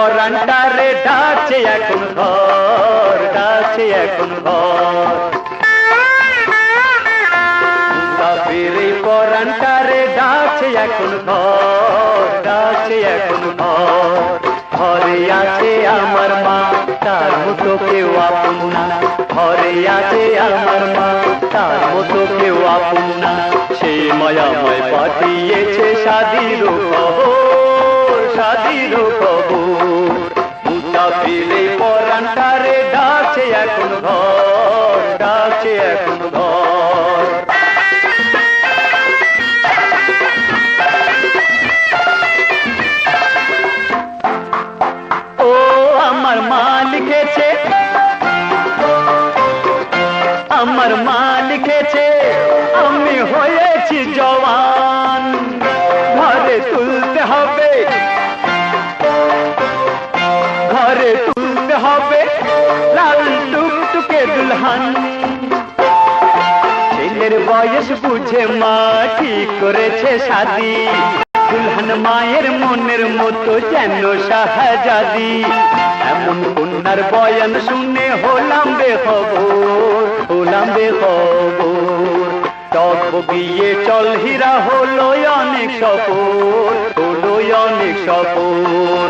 পরান্টারে ডাকছে এখন ঘর, ডাকছে এখন ঘর। মুসাফির এই পরান্টারে ডাকছে এখন ঘর, ডাকছে এখন ঘর। ঘরে আছে আমার মা, তার মতো কেউ আপন না। ঘরে আছে আমার মা, তার মতো কেউ আপন না। সেই মায়াময় পাঠিয়েছে শাদির খবর, শাদির খবর। মুসাফির এই পরান্টারে ডাকছে এখন ঘর, ডাকছে এখন ঘর। ও আমার মা লিখেছে, আমার মা লিখেছে আমি হয়েছি জওয়ান। ঘরে তুলতে হবে, ঘরে তুলতে হবে লাল টুকটুকে দুলহান। ছেলের বয়স বুঝে মা ঠিক করেছে শাদি। দুলহান মায়ের মনের মতো যেন শাহজাদি। এমন কন্যার বয়ান শুনে হলাম বেখবর, হলাম বেখবর। টকবগিয়ে চল হীরা হলো অনেক সফর, হলো অনেক সফর।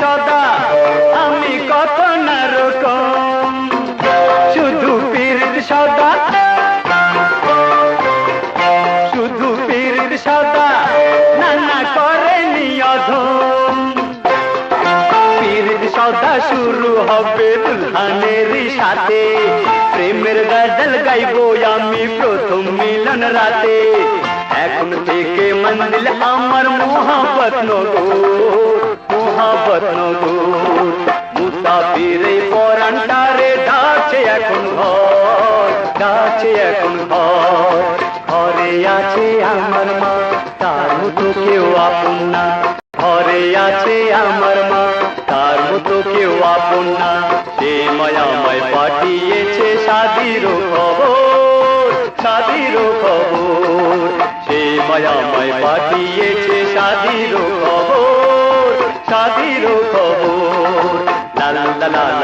সদা আমি কত না রকম, শুধু পীর সদা, শুধু পীর সদা নানা করে নিয়ধম। পীর সদা শুরু হবে দুলহানের সাথে। প্রেমের গজল গাইবো আমি প্রথম মিলন রাতে। এখন থেকে মন্দির আমার মোহাম্মত নগর, মোহাম্মত নগর। মুসাফির এই পরান্টারে ডাকছে এখন ঘর, ডাকছে এখন ঘর। ঘরে আছে আমার মা, তার মতো কেউ আপন না। ঘরে আছে আমার মা, তার মতো কেউ আপন না। সে মায়াময় পাঠিয়েছে শাদির খবর, শাদির খবর। সে মায়াময় পাঠিয়েছে শাদির খবর, শাদির খবর। লা লা লা লা।